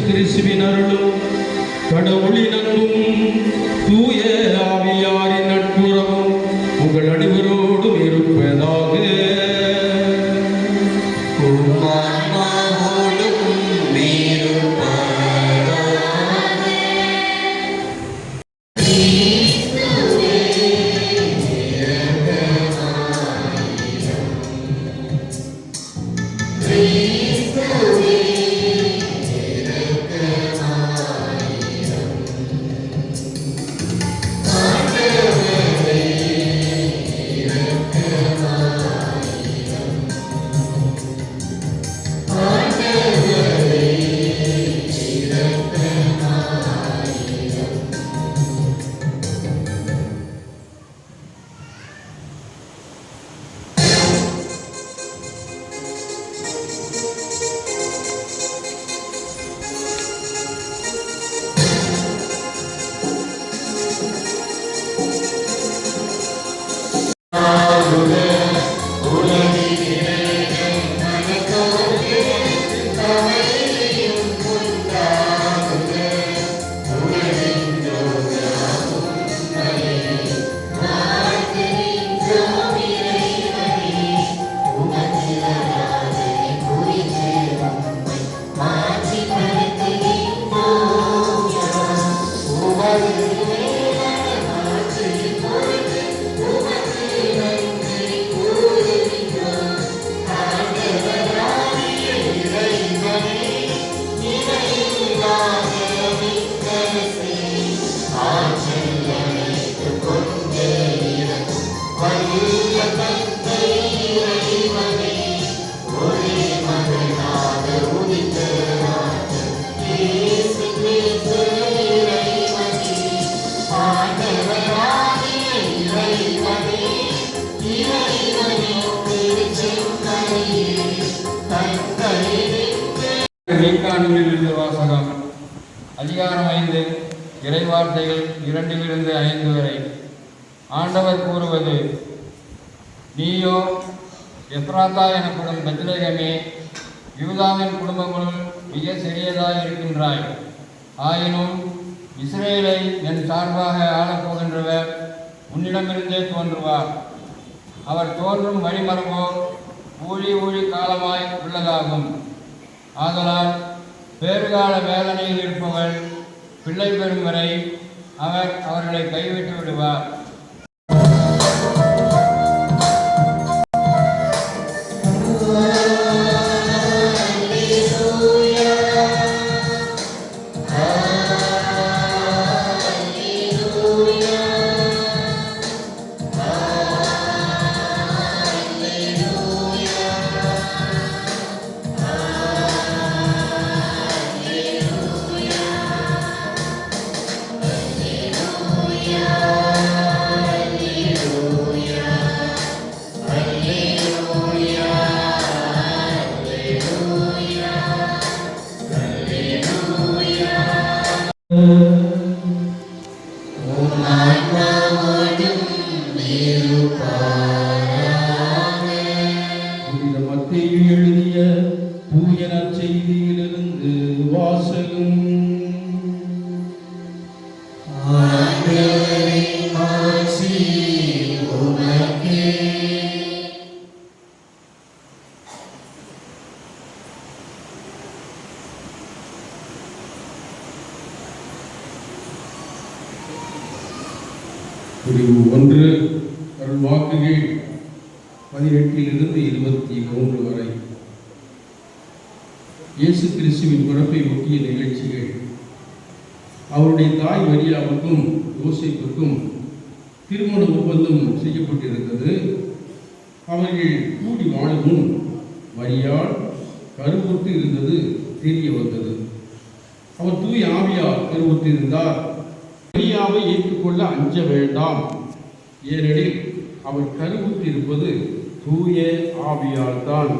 கிறிஸ்துவின் அருளும் கடவுளின் அன்பும் தூய ஆவியாரின் நட்புறவும் உங்கள் அனைவரோடும் இருப்பதாக. வாசகம் அதிகாரம் 5 இறைவார்த்தைகள் 2-5 வரை. ஆண்டவர் கூறுவது: நீயோ எப்ராத்தா எனப்படும் பெத்லகேமே, யூதாவின் குடும்பங்களுள் மிக சிறியதாய் இருக்கின்றாய். ஆயினும் இஸ்ரேலை என் சார்பாக ஆளப்போகின்றவர் உன்னிடமிருந்தே தோன்றுவார். அவர் தோன்றும் வழிமரபோ ஊழி காலமாய் உள்ளதாகும். ஆதலால் பேறுகால வேதனையில் இருப்பவள் பிள்ளை பெறும் வரை அவர் அவர்களை கைவிட்டு விடுவார். எழுதிய தூய நற்செய்தி பிரிவு 1 அருள் வாக்குகள் 18 23 வரை. இயேசு கிறிஸ்துவின் பிறப்பை ஒட்டிய நிகழ்ச்சிகள். அவருடைய தாய் மரியாவுக்கும் யோசேப்புக்கும் திருமண ஒப்பந்தம் செய்யப்பட்டிருந்தது. அவர்கள் கூடி வாழவும் மரியாள் கருவுற்று இருந்தது தெரிய வந்தது. அவர் தூய ஆவியால் கருவுற்று இருந்தார். மரியாவை ஏற்றுக்கொள்ள அஞ்ச வேண்டாம், ஏனெனில் அவர் கருவுற்று இருப்பது தூய ஆவியால் தான்.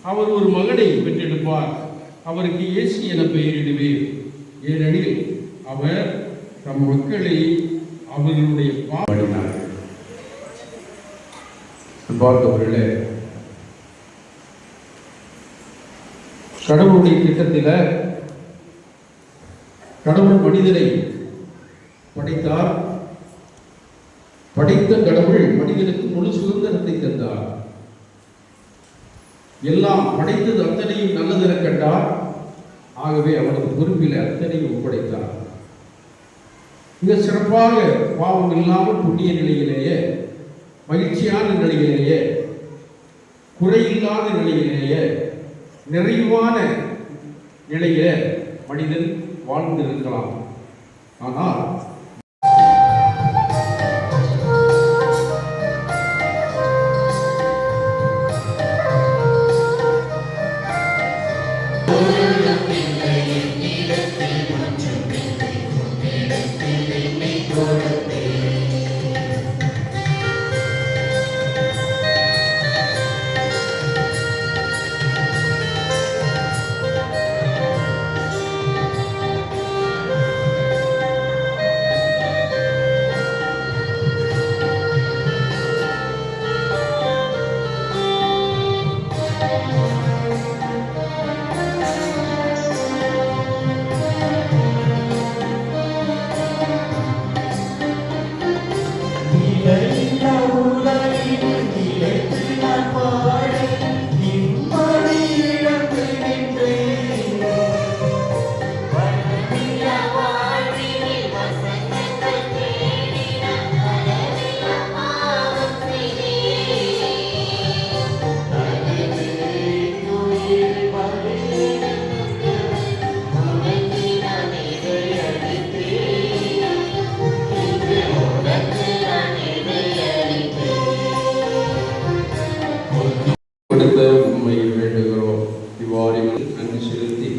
அவர் ஒரு மகனை பெற்றெடுப்பார், அவருக்கு இயேசு என பெயரிடுவேன், ஏனெனில் அவர் தம் மக்களை அவர்களுடைய பாடினார். பார்த்தவர்களே, கடவுளுடைய திட்டத்தில் கடவுள் மனிதனை படைத்தார். படைத்த கடவுள் மனிதனுக்கு முழு சுதந்திரத்தை தந்தார். எல்லாம் படைத்தது அத்தனையும் நல்லதென கண்டார். ஆகவே அவரது பொறுப்பில் அத்தனையும் ஒப்படைத்தார். மிக சிறப்பாக பாவம் இல்லாமல் புண்ணிய நிலையிலேயே, மகிழ்ச்சியான நிலையிலேயே, குறையில்லாத நிலையிலேயே, நிறைவான நிலையில மனிதன் வாழ்ந்திருக்கலாம். ஆனால் உண்மையை வேண்டுகிறோம். இவ்வாறு அங்கு செலுத்தி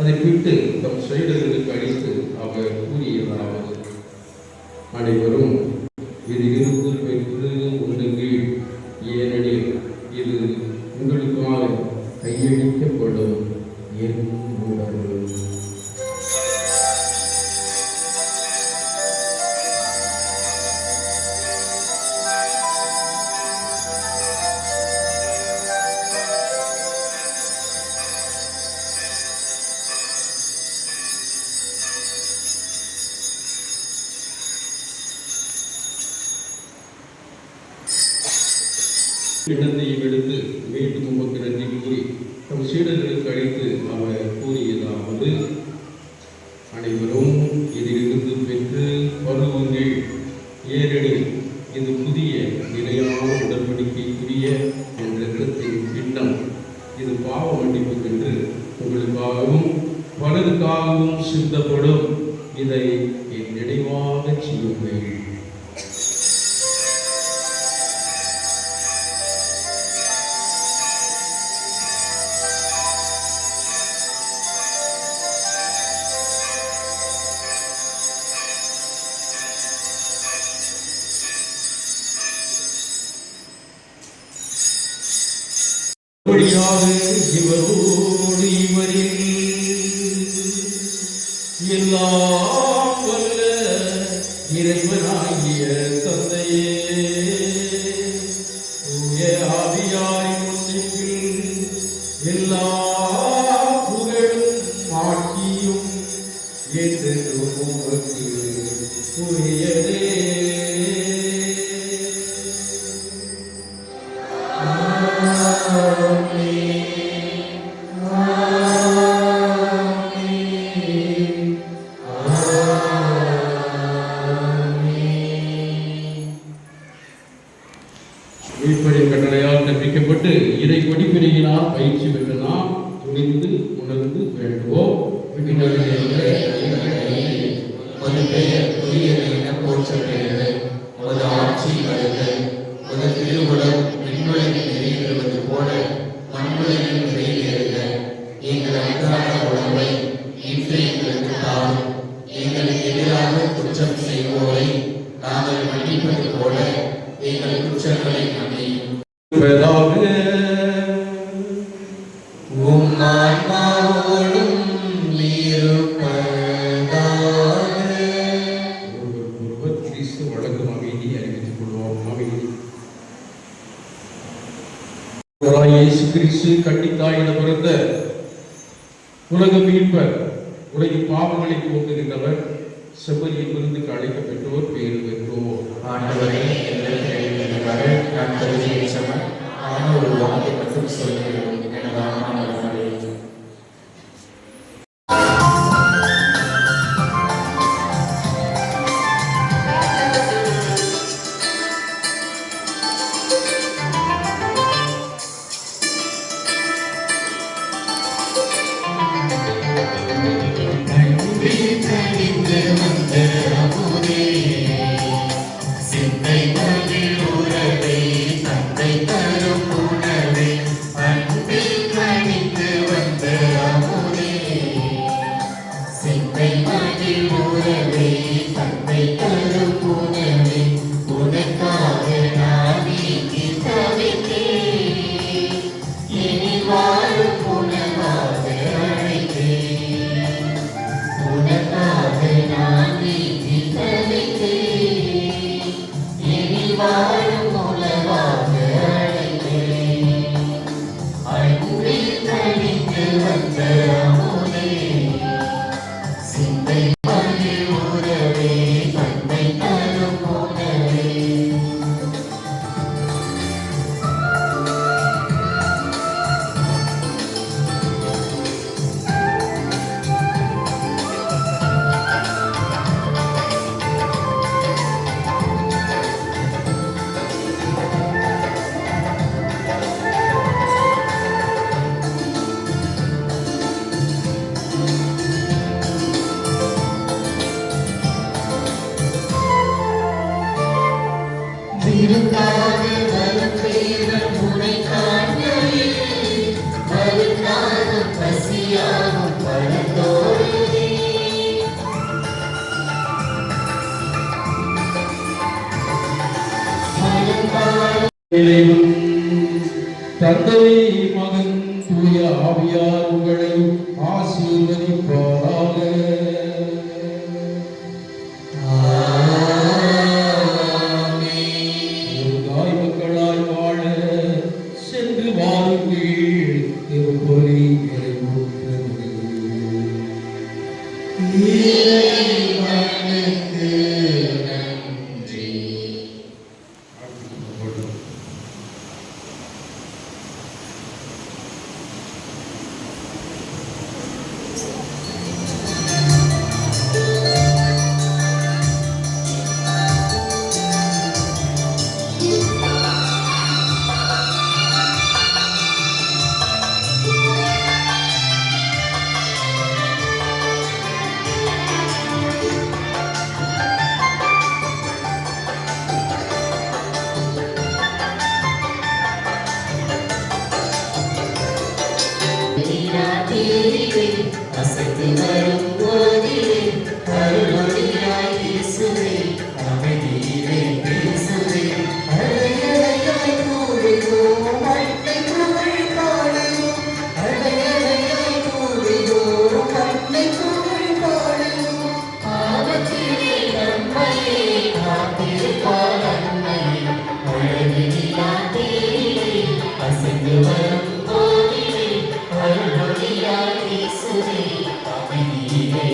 அதை விட்டு தம் செயல்களுக்கு அளித்து அவர் கூறியதாவது: அனைவரும் இதிலிருந்து பெற்று உண்டுங்கள், ஏனெனில் இது உங்களுக்காக கையளிக்கப்படும் என் உடல். இடத்தையும் எடுத்து மீண்டும் உமக்கு நன்றி கூறி தம் சீடர்களுக்கு அழைத்து அவர் கூறியதாவது: அனைவரும் இதிலிருந்து பெற்று பருகுங்கள், ஏனெனில் இது புதிய நிலையான உடன்படிக்கைக்குரிய என்ற இடத்தின் பின்னம். இது பாவ மன்னிப்புக்கென்று உங்களுக்காகவும் பலருக்காகவும் சிந்தப்படும். இதை என் நினைவாக செய்யுங்கள். இவரோடு இவரில் எல்லாம் வல்ல இறைவனா துணிந்து உணர்ந்து வேண்டுவோம். ஒரு பெயர் புதியது என போற்றப்படுகிறது. ஒரு ஆட்சி வருக. ஒரு திருவுடம் விண்ணுலகில் நிறைவேறுவது போல மண்ணுலகில் நிறைவேறுக. எங்கள் அன்றாட உணவை இன்று எங்களுக்கு தாரும். எங்களுக்கு எதிராக குற்றம் செய்வோரை நாங்கள் மன்னிப்பது போல எங்கள் குற்றங்களை மன்னியும். உம் ஆன்மாவோடும் கிறிஸ்து வழங்கும் அமைதியை அறிவித்துக் கொள்வோம். அமைதி. இயேசு கிறிஸ்து கன்னித்தாயின பிறந்த உலக மீட்பர், உலகின் பாவங்களை போக்குகின்றவர், செம்மறியின் விருந்துக்கு அழைக்கப்பட்டோர் பேறு பெற்றோர். ஆண்டவரே, நான் தகுதியற்றவன். ஆனால் ஒரு வார்த்தை மட்டும் சொல்கிறேன், எனது ஆன்மா நலமடையும். தந்தை, மகன், தூய ஆவியார் உங்களை ஆசீர்வதிப்பாராக. ஒரு மக்களாய் வாழ சென்று வாருங்கள். திருப்பலி நிறைவுற்றது. அசைத்து வரும் போதிலே அருளொளியாய் இயேசுவே, அமைதியிலே பேசுவே. அலையலையாய் கூடுவோம், அன்னை புகழ் பாடுவோம். அலையலையாய் கூடுவோம், அன்னை புகழ் பாடுவோம். ஆபத்திலே நம்மையே காத்திருப்பார் அன்னையே, அழகினிலா தேவியே. அசைத்து வரும் போதிலே அருளொளியாய் இயேசுவே, அமைதியிலே